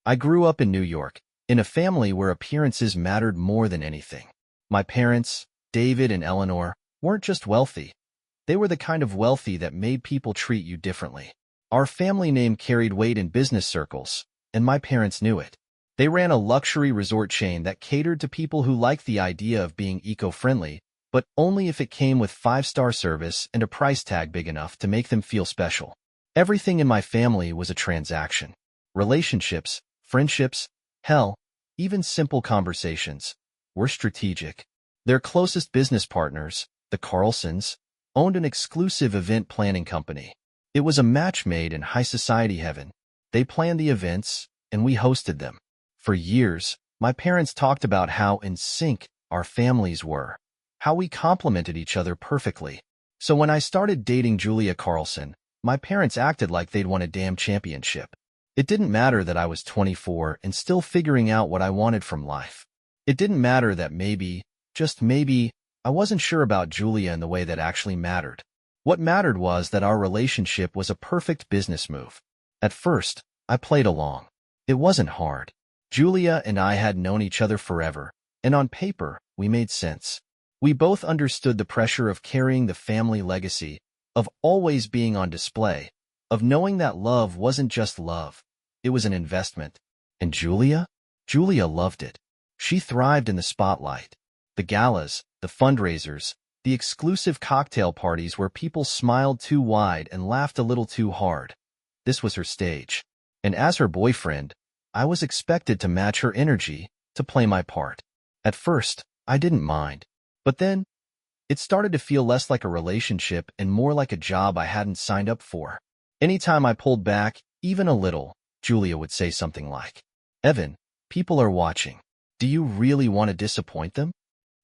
I grew up in New York, in a family where appearances mattered more than anything. My parents, David and Eleanor, weren't just wealthy. They were the kind of wealthy that made people treat you differently. Our family name carried weight in business circles, and my parents knew it. They ran a luxury resort chain that catered to people who liked the idea of being eco-friendly, but only if it came with 5-star service and a price tag big enough to make them feel special. Everything in my family was a transaction. Relationships, friendships, hell, even simple conversations were strategic. Their closest business partners, the Carlsons, owned an exclusive event planning company. It was a match made in high society heaven. They planned the events, and we hosted them. For years, my parents talked about how in sync our families were, how we complemented each other perfectly. So when I started dating Julia Carlson, my parents acted like they'd won a damn championship. It didn't matter that I was 24 and still figuring out what I wanted from life. It didn't matter that maybe, just maybe, I wasn't sure about Julia in the way that actually mattered. What mattered was that our relationship was a perfect business move. At first, I played along. It wasn't hard. Julia and I had known each other forever, and on paper, we made sense. We both understood the pressure of carrying the family legacy, of always being on display, of knowing that love wasn't just love. It was an investment. And Julia? Julia loved it. She thrived in the spotlight. The galas, the fundraisers, the exclusive cocktail parties where people smiled too wide and laughed a little too hard. This was her stage. And as her boyfriend, I was expected to match her energy, to play my part. At first, I didn't mind. But then, it started to feel less like a relationship and more like a job I hadn't signed up for. Anytime I pulled back, even a little, Julia would say something like, "Evan, people are watching. Do you really want to disappoint them?"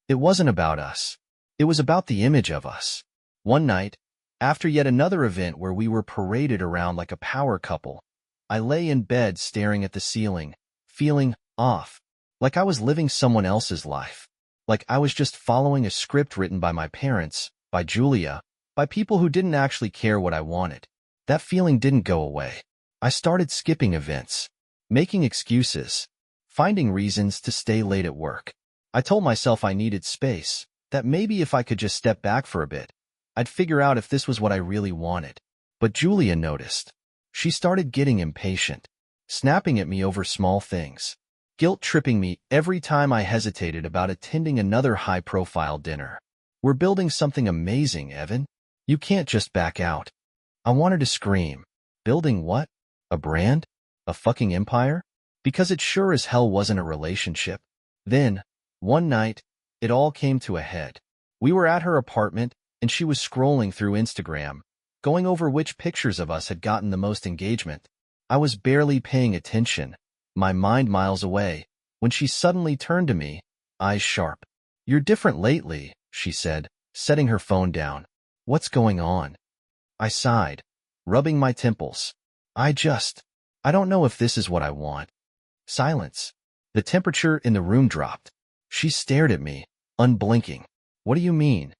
It wasn't about us. It was about the image of us. One night, after yet another event where we were paraded around like a power couple, I lay in bed staring at the ceiling, feeling off, like I was living someone else's life, like I was just following a script written by my parents, by Julia, by people who didn't actually care what I wanted. That feeling didn't go away. I started skipping events, making excuses, finding reasons to stay late at work. I told myself I needed space, that maybe if I could just step back for a bit, I'd figure out if this was what I really wanted. But Julia noticed. She started getting impatient, snapping at me over small things, guilt-tripping me every time I hesitated about attending another high-profile dinner. "We're building something amazing, Evan. You can't just back out." I wanted to scream. Building what? A brand? A fucking empire? Because it sure as hell wasn't a relationship. Then, one night, it all came to a head. We were at her apartment, and she was scrolling through Instagram, going over which pictures of us had gotten the most engagement. I was barely paying attention, my mind miles away, when she suddenly turned to me, eyes sharp. "You're different lately," she said, setting her phone down. "What's going on?" I sighed, rubbing my temples. I don't know if this is what I want." Silence. The temperature in the room dropped. She stared at me, unblinking. "What do you mean?"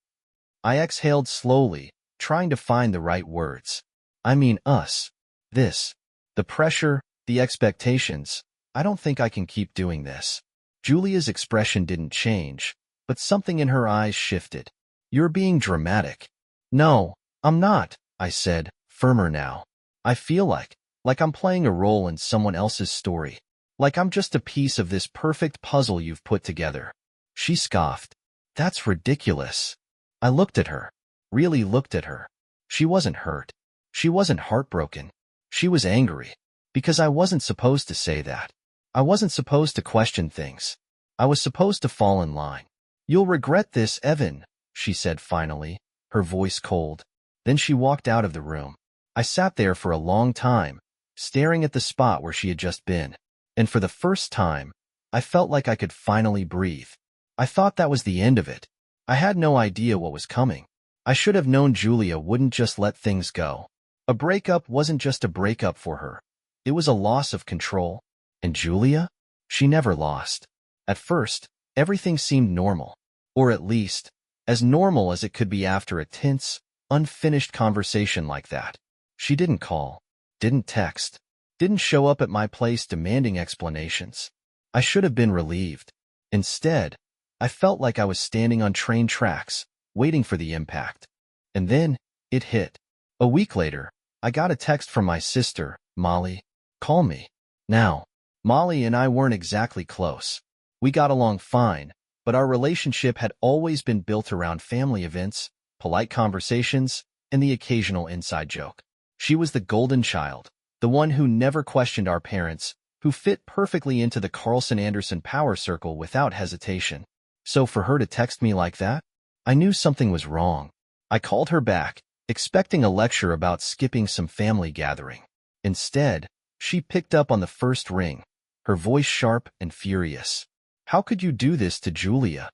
I exhaled slowly, trying to find the right words. "I mean us. This. The pressure, the expectations. I don't think I can keep doing this." Julia's expression didn't change, but something in her eyes shifted. "You're being dramatic." "No, I'm not," I said, firmer now. "I feel like I'm playing a role in someone else's story. Like I'm just a piece of this perfect puzzle you've put together." She scoffed. "That's ridiculous." I looked at her. Really looked at her. She wasn't hurt. She wasn't heartbroken. She was angry. Because I wasn't supposed to say that. I wasn't supposed to question things. I was supposed to fall in line. "You'll regret this, Evan," she said finally, her voice cold. Then she walked out of the room. I sat there for a long time, staring at the spot where she had just been. And for the first time, I felt like I could finally breathe. I thought that was the end of it. I had no idea what was coming. I should have known Julia wouldn't just let things go. A breakup wasn't just a breakup for her. It was a loss of control. And Julia? She never lost. At first, everything seemed normal. Or at least, as normal as it could be after a tense, unfinished conversation like that. She didn't call, didn't text, didn't show up at my place demanding explanations. I should have been relieved. Instead, I felt like I was standing on train tracks, waiting for the impact. And then, it hit. A week later, I got a text from my sister, Molly. Call me. Now, Molly and I weren't exactly close. We got along fine, but our relationship had always been built around family events, polite conversations, and the occasional inside joke. She was the golden child, the one who never questioned our parents, who fit perfectly into the Carlson-Anderson power circle without hesitation. So for her to text me like that, I knew something was wrong. I called her back, expecting a lecture about skipping some family gathering. Instead, she picked up on the first ring, her voice sharp and furious. How could you do this to Julia?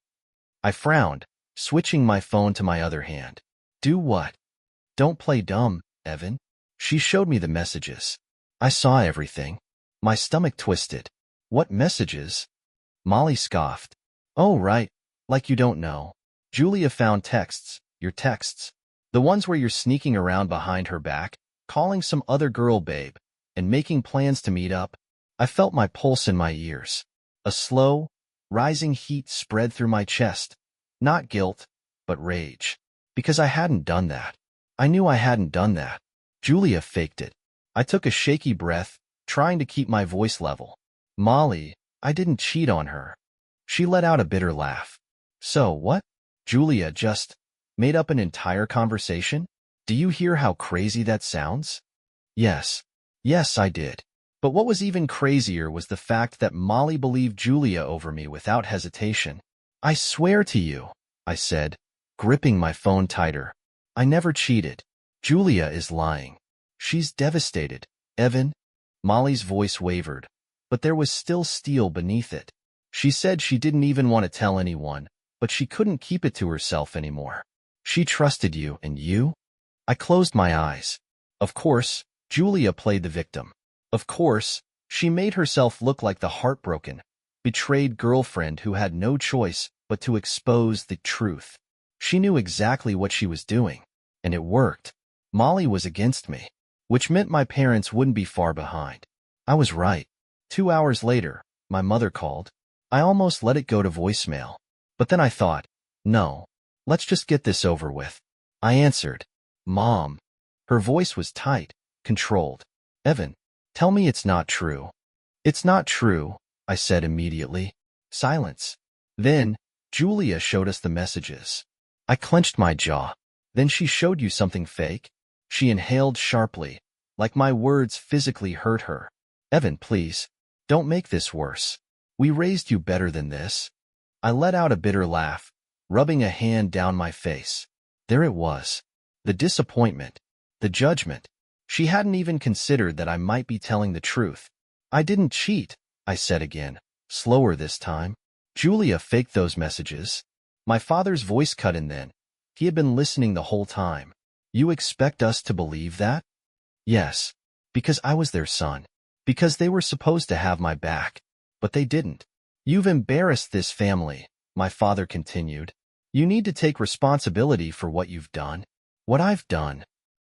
I frowned, switching my phone to my other hand. Do what? Don't play dumb, Evan. She showed me the messages. I saw everything. My stomach twisted. What messages? Molly scoffed. Oh, right. Like you don't know. Julia found texts, your texts. The ones where you're sneaking around behind her back, calling some other girl babe, and making plans to meet up. I felt my pulse in my ears. A slow, rising heat spread through my chest. Not guilt, but rage. Because I hadn't done that. I knew I hadn't done that. Julia faked it. I took a shaky breath, trying to keep my voice level. Molly, I didn't cheat on her. She let out a bitter laugh. So what? Julia just made up an entire conversation? Do you hear how crazy that sounds? Yes. Yes, I did. But what was even crazier was the fact that Molly believed Julia over me without hesitation. I swear to you, I said, gripping my phone tighter. I never cheated. Julia is lying. She's devastated. Evan? Molly's voice wavered, but there was still steel beneath it. She said she didn't even want to tell anyone, but she couldn't keep it to herself anymore. She trusted you, and you? I closed my eyes. Of course, Julia played the victim. Of course, she made herself look like the heartbroken, betrayed girlfriend who had no choice but to expose the truth. She knew exactly what she was doing, and it worked. Molly was against me, which meant my parents wouldn't be far behind. I was right. 2 hours later, my mother called. I almost let it go to voicemail. But then I thought, no, let's just get this over with. I answered, Mom. Her voice was tight, controlled. Evan, tell me it's not true. It's not true, I said immediately. Silence. Then, Julia showed us the messages. I clenched my jaw. Then she showed you something fake? She inhaled sharply, like my words physically hurt her. Evan, please, don't make this worse. We raised you better than this. I let out a bitter laugh, rubbing a hand down my face. There it was. The disappointment. The judgment. She hadn't even considered that I might be telling the truth. I didn't cheat, I said again, slower this time. Julia faked those messages. My father's voice cut in then. He had been listening the whole time. You expect us to believe that? Yes, because I was their son. Because they were supposed to have my back. But they didn't. You've embarrassed this family, my father continued. You need to take responsibility for what you've done. What I've done.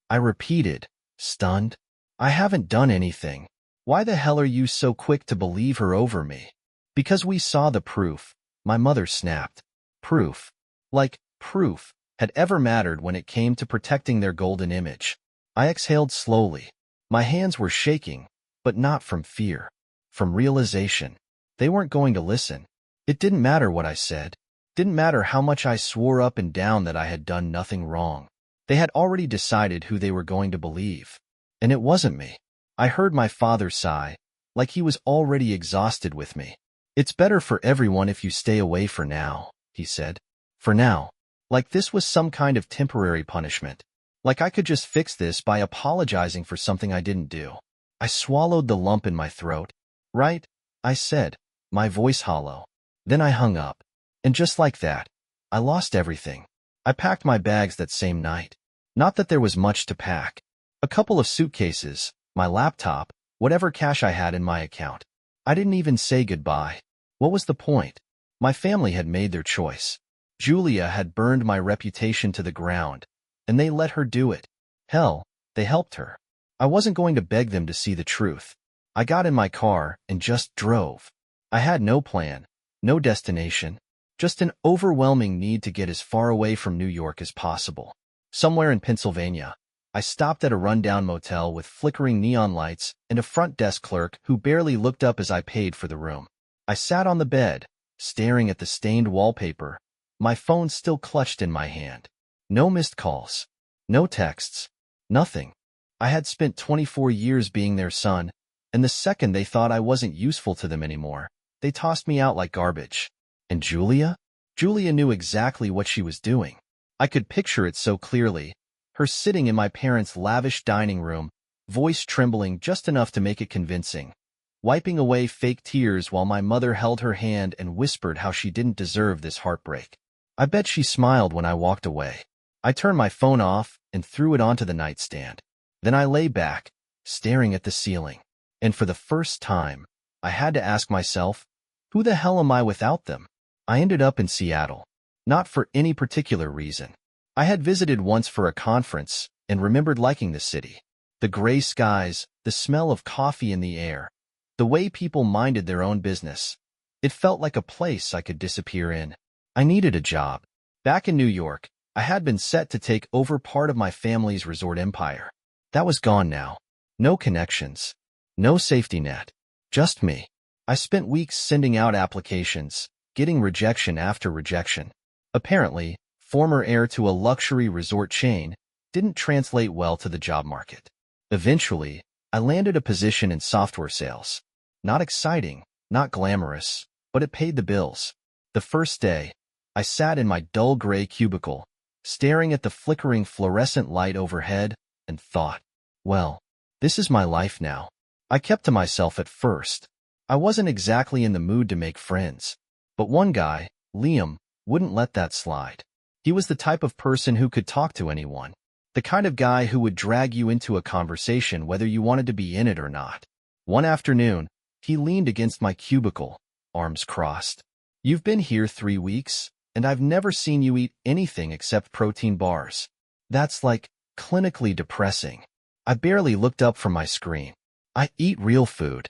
I repeated, stunned. I haven't done anything. Why the hell are you so quick to believe her over me? Because we saw the proof, my mother snapped. Proof. Like, proof had ever mattered when it came to protecting their golden image. I exhaled slowly. My hands were shaking, but not from fear. From realization. They weren't going to listen. It didn't matter what I said. Didn't matter how much I swore up and down that I had done nothing wrong. They had already decided who they were going to believe. And it wasn't me. I heard my father sigh, like he was already exhausted with me. It's better for everyone if you stay away for now, he said. For now. Like this was some kind of temporary punishment. Like I could just fix this by apologizing for something I didn't do. I swallowed the lump in my throat. Right, I said, my voice hollow. Then I hung up. And just like that, I lost everything. I packed my bags that same night. Not that there was much to pack. A couple of suitcases, my laptop, whatever cash I had in my account. I didn't even say goodbye. What was the point? My family had made their choice. Julia had burned my reputation to the ground, and they let her do it. Hell, they helped her. I wasn't going to beg them to see the truth. I got in my car and just drove. I had no plan, no destination, just an overwhelming need to get as far away from New York as possible. Somewhere in Pennsylvania, I stopped at a rundown motel with flickering neon lights and a front desk clerk who barely looked up as I paid for the room. I sat on the bed, staring at the stained wallpaper, my phone still clutched in my hand. No missed calls, no texts, nothing. I had spent 24 years being their son, and the second they thought I wasn't useful to them anymore, they tossed me out like garbage. And Julia? Julia knew exactly what she was doing. I could picture it so clearly. Her sitting in my parents' lavish dining room, voice trembling just enough to make it convincing, wiping away fake tears while my mother held her hand and whispered how she didn't deserve this heartbreak. I bet she smiled when I walked away. I turned my phone off and threw it onto the nightstand. Then I lay back, staring at the ceiling. And for the first time, I had to ask myself, who the hell am I without them? I ended up in Seattle. Not for any particular reason. I had visited once for a conference and remembered liking the city. The gray skies, the smell of coffee in the air, the way people minded their own business. It felt like a place I could disappear in. I needed a job. Back in New York, I had been set to take over part of my family's resort empire. That was gone now. No connections. No safety net. Just me. I spent weeks sending out applications, getting rejection after rejection. Apparently, former heir to a luxury resort chain didn't translate well to the job market. Eventually, I landed a position in software sales. Not exciting, not glamorous, but it paid the bills. The first day, I sat in my dull gray cubicle, staring at the flickering fluorescent light overhead, and thought, well, this is my life now. I kept to myself at first. I wasn't exactly in the mood to make friends. But one guy, Liam, wouldn't let that slide. He was the type of person who could talk to anyone. The kind of guy who would drag you into a conversation whether you wanted to be in it or not. One afternoon, he leaned against my cubicle, arms crossed. You've been here 3 weeks, and I've never seen you eat anything except protein bars. That's like clinically depressing. I barely looked up from my screen. I eat real food.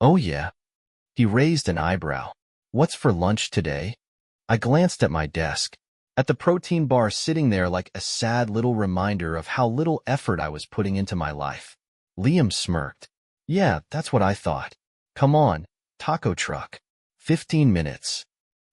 Oh yeah. He raised an eyebrow. What's for lunch today? I glanced at my desk, at the protein bar sitting there like a sad little reminder of how little effort I was putting into my life. Liam smirked. Yeah, that's what I thought. Come on, taco truck. 15 minutes.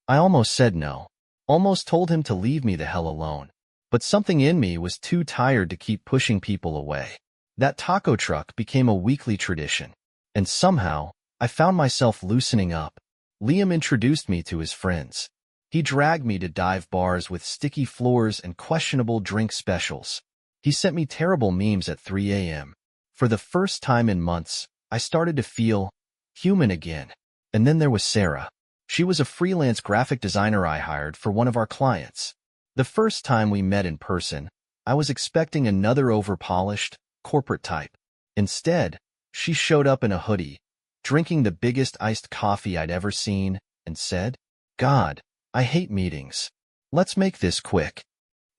I almost said no. Almost told him to leave me the hell alone. But something in me was too tired to keep pushing people away. That taco truck became a weekly tradition. And somehow, I found myself loosening up. Liam introduced me to his friends. He dragged me to dive bars with sticky floors and questionable drink specials. He sent me terrible memes at 3 a.m. For the first time in months, I started to feel human again. And then there was Sarah. She was a freelance graphic designer I hired for one of our clients. The first time we met in person, I was expecting another overpolished, corporate type. Instead, she showed up in a hoodie, drinking the biggest iced coffee I'd ever seen, and said, God, I hate meetings. Let's make this quick.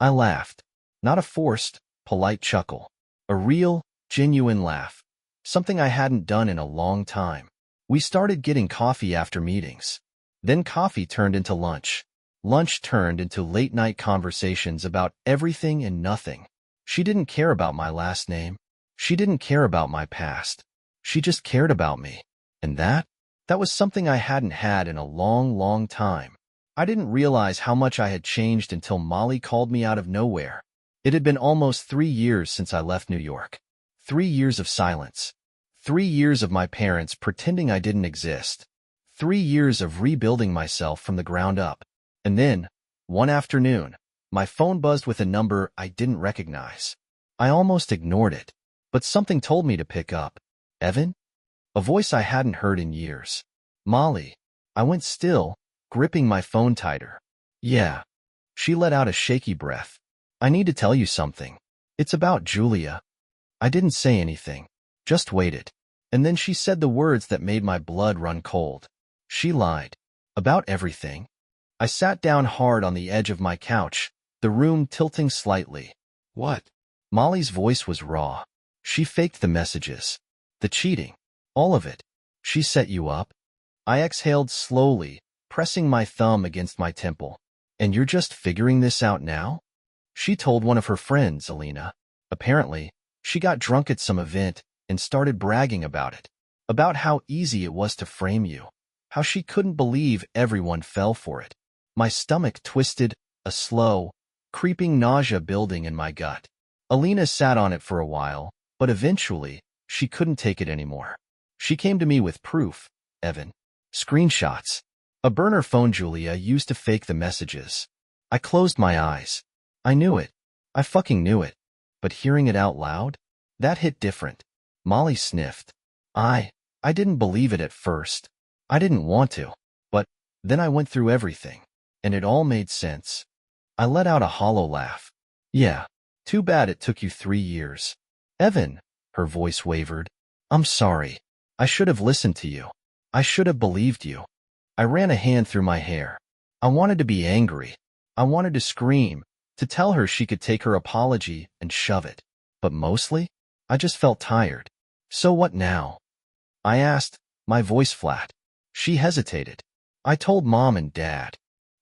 I laughed. Not a forced, polite chuckle. A real, genuine laugh. Something I hadn't done in a long time. We started getting coffee after meetings. Then coffee turned into lunch. Lunch turned into late-night conversations about everything and nothing. She didn't care about my last name. She didn't care about my past. She just cared about me. And that was something I hadn't had in a long, long time. I didn't realize how much I had changed until Molly called me out of nowhere. It had been almost 3 years since I left New York. 3 years of silence. 3 years of my parents pretending I didn't exist. 3 years of rebuilding myself from the ground up. And then, one afternoon, my phone buzzed with a number I didn't recognize. I almost ignored it, but something told me to pick up. Evan? A voice I hadn't heard in years. Molly. I went still, gripping my phone tighter. Yeah. She let out a shaky breath. I need to tell you something. It's about Julia. I didn't say anything. Just waited. And then she said the words that made my blood run cold. She lied. About everything. I sat down hard on the edge of my couch, the room tilting slightly. What? Molly's voice was raw. She faked the messages. The cheating. All of it. She set you up? I exhaled slowly, pressing my thumb against my temple. And you're just figuring this out now? She told one of her friends, Alina. Apparently, she got drunk at some event and started bragging about it. About how easy it was to frame you. How she couldn't believe everyone fell for it. My stomach twisted, a slow, creeping nausea building in my gut. Alina sat on it for a while, but eventually, she couldn't take it anymore. She came to me with proof, Evan. Screenshots. A burner phone Julia used to fake the messages. I closed my eyes. I knew it. I fucking knew it. But hearing it out loud? That hit different. Molly sniffed. I didn't believe it at first. I didn't want to. But then I went through everything. And it all made sense. I let out a hollow laugh. Yeah. Too bad it took you 3 years. Evan, her voice wavered. I'm sorry. I should have listened to you. I should have believed you. I ran a hand through my hair. I wanted to be angry. I wanted to scream, to tell her she could take her apology and shove it. But mostly, I just felt tired. So what now? I asked, my voice flat. She hesitated. I told Mom and Dad.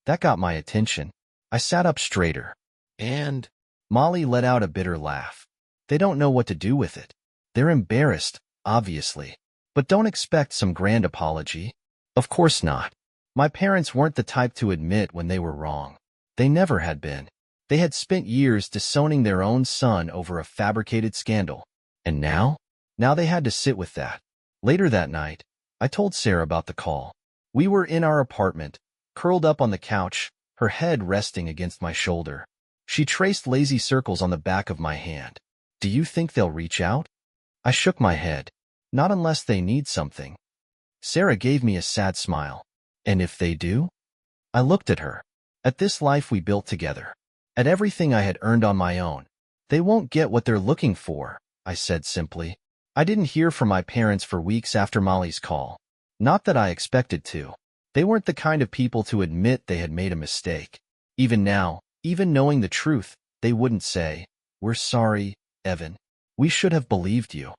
That got my attention. I sat up straighter. And Molly let out a bitter laugh. They don't know what to do with it. They're embarrassed, obviously. But don't expect some grand apology. Of course not. My parents weren't the type to admit when they were wrong. They never had been. They had spent years disowning their own son over a fabricated scandal. And now? Now they had to sit with that. Later that night, I told Sarah about the call. We were in our apartment, curled up on the couch, her head resting against my shoulder. She traced lazy circles on the back of my hand. Do you think they'll reach out? I shook my head. Not unless they need something. Sarah gave me a sad smile. And if they do? I looked at her. At this life we built together. At everything I had earned on my own. They won't get what they're looking for, I said simply. I didn't hear from my parents for weeks after Molly's call. Not that I expected to. They weren't the kind of people to admit they had made a mistake. Even now, even knowing the truth, they wouldn't say, "We're sorry, Evan. We should have believed you."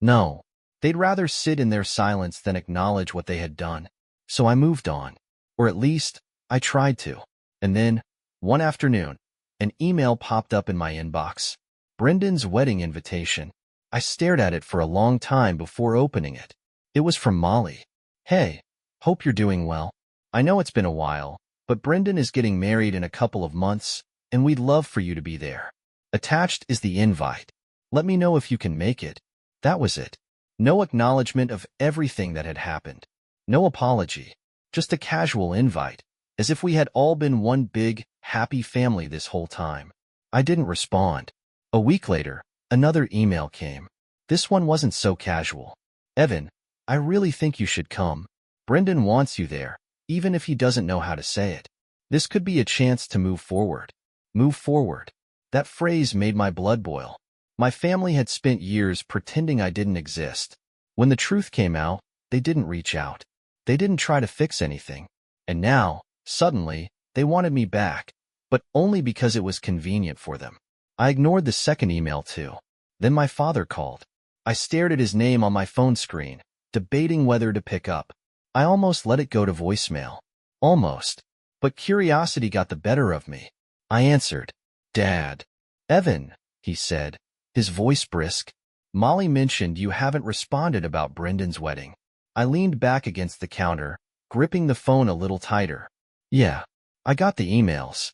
No. They'd rather sit in their silence than acknowledge what they had done. So I moved on. Or at least, I tried to. And then, one afternoon, an email popped up in my inbox. Brendan's wedding invitation. I stared at it for a long time before opening it. It was from Molly. Hey, hope you're doing well. I know it's been a while, but Brendan is getting married in a couple of months, and we'd love for you to be there. Attached is the invite. Let me know if you can make it. That was it. No acknowledgement of everything that had happened. No apology. Just a casual invite, as if we had all been one big, happy family this whole time. I didn't respond. A week later, another email came. This one wasn't so casual. Evan, I really think you should come. Brendan wants you there, even if he doesn't know how to say it. This could be a chance to move forward. Move forward. That phrase made my blood boil. My family had spent years pretending I didn't exist. When the truth came out, they didn't reach out. They didn't try to fix anything. And now, suddenly, they wanted me back, but only because it was convenient for them. I ignored the second email too. Then my father called. I stared at his name on my phone screen, debating whether to pick up. I almost let it go to voicemail. Almost. But curiosity got the better of me. I answered. Dad. Evan, he said, his voice brisk. Molly mentioned you haven't responded about Brendan's wedding. I leaned back against the counter, gripping the phone a little tighter. Yeah, I got the emails.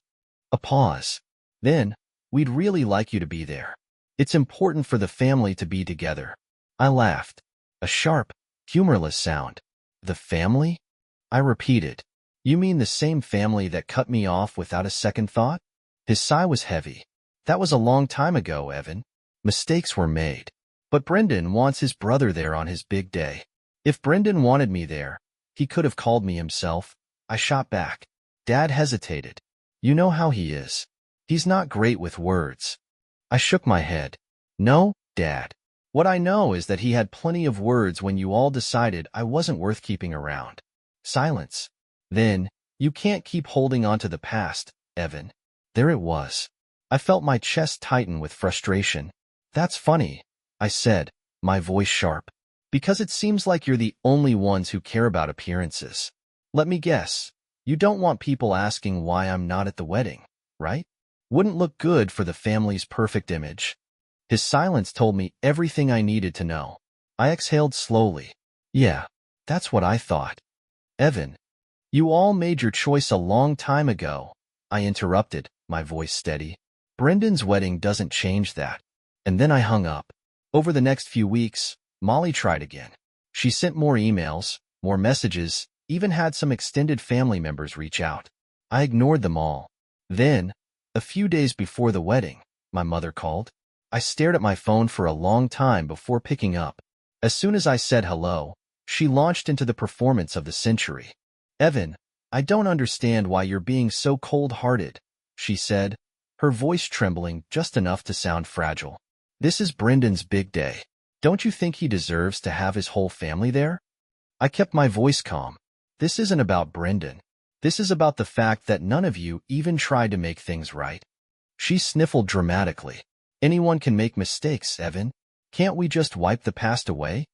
A pause. Then, we'd really like you to be there. It's important for the family to be together. I laughed. A sharp, humorless sound. The family? I repeated. You mean the same family that cut me off without a second thought? His sigh was heavy. That was a long time ago, Evan. Mistakes were made. But Brendan wants his brother there on his big day. If Brendan wanted me there, he could have called me himself. I shot back. Dad hesitated. You know how he is. He's not great with words. I shook my head. No, Dad. What I know is that he had plenty of words when you all decided I wasn't worth keeping around. Silence. Then, you can't keep holding on to the past, Evan. There it was. I felt my chest tighten with frustration. That's funny, I said, my voice sharp. Because it seems like you're the only ones who care about appearances. Let me guess. You don't want people asking why I'm not at the wedding, right? Wouldn't look good for the family's perfect image. His silence told me everything I needed to know. I exhaled slowly. Yeah, that's what I thought. Evan, you all made your choice a long time ago. I interrupted, my voice steady. Brendan's wedding doesn't change that. And then I hung up. Over the next few weeks, Molly tried again. She sent more emails, more messages, even had some extended family members reach out. I ignored them all. Then, a few days before the wedding, my mother called. I stared at my phone for a long time before picking up. As soon as I said hello, she launched into the performance of the century. Evan, I don't understand why you're being so cold-hearted, she said, her voice trembling just enough to sound fragile. This is Brendan's big day. Don't you think he deserves to have his whole family there? I kept my voice calm. This isn't about Brendan. This is about the fact that none of you even tried to make things right. She sniffled dramatically. Anyone can make mistakes, Evan. Can't we just wipe the past away?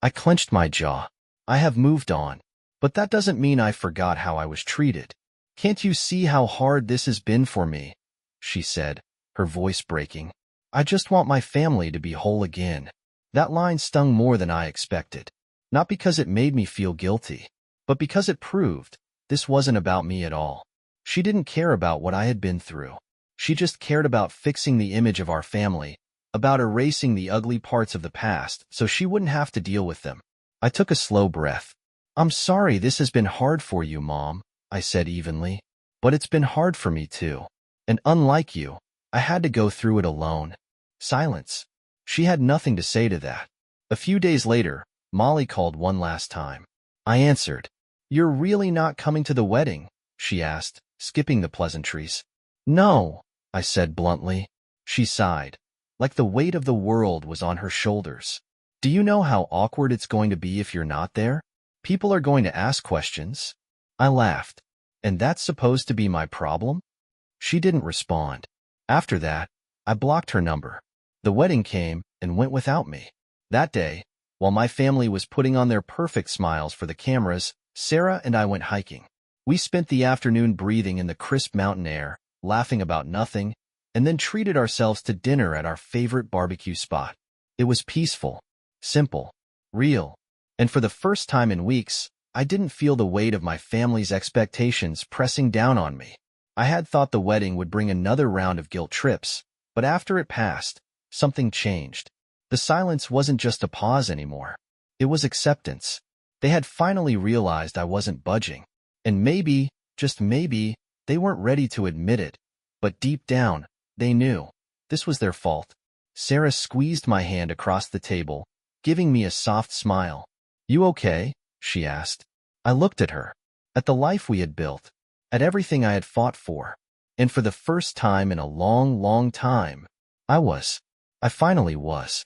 I clenched my jaw. I have moved on. But that doesn't mean I forgot how I was treated. Can't you see how hard this has been for me? She said, her voice breaking. I just want my family to be whole again. That line stung more than I expected. Not because it made me feel guilty, but because it proved this wasn't about me at all. She didn't care about what I had been through. She just cared about fixing the image of our family, about erasing the ugly parts of the past so she wouldn't have to deal with them. I took a slow breath. I'm sorry this has been hard for you, Mom, I said evenly. But it's been hard for me too. And unlike you, I had to go through it alone. Silence. She had nothing to say to that. A few days later, Molly called one last time. I answered. You're really not coming to the wedding? She asked, skipping the pleasantries. No, I said bluntly. She sighed, like the weight of the world was on her shoulders. Do you know how awkward it's going to be if you're not there? People are going to ask questions. I laughed. And that's supposed to be my problem? She didn't respond. After that, I blocked her number. The wedding came and went without me. That day, while my family was putting on their perfect smiles for the cameras, Sarah and I went hiking. We spent the afternoon breathing in the crisp mountain air, laughing about nothing, and then treated ourselves to dinner at our favorite barbecue spot. It was peaceful, simple, real, and for the first time in weeks, I didn't feel the weight of my family's expectations pressing down on me. I had thought the wedding would bring another round of guilt trips, but after it passed, something changed. The silence wasn't just a pause anymore. It was acceptance. They had finally realized I wasn't budging. And maybe, just maybe, they weren't ready to admit it. But deep down, they knew. This was their fault. Sarah squeezed my hand across the table, giving me a soft smile. You okay? She asked. I looked at her, at the life we had built, at everything I had fought for. And for the first time in a long, long time, I finally was.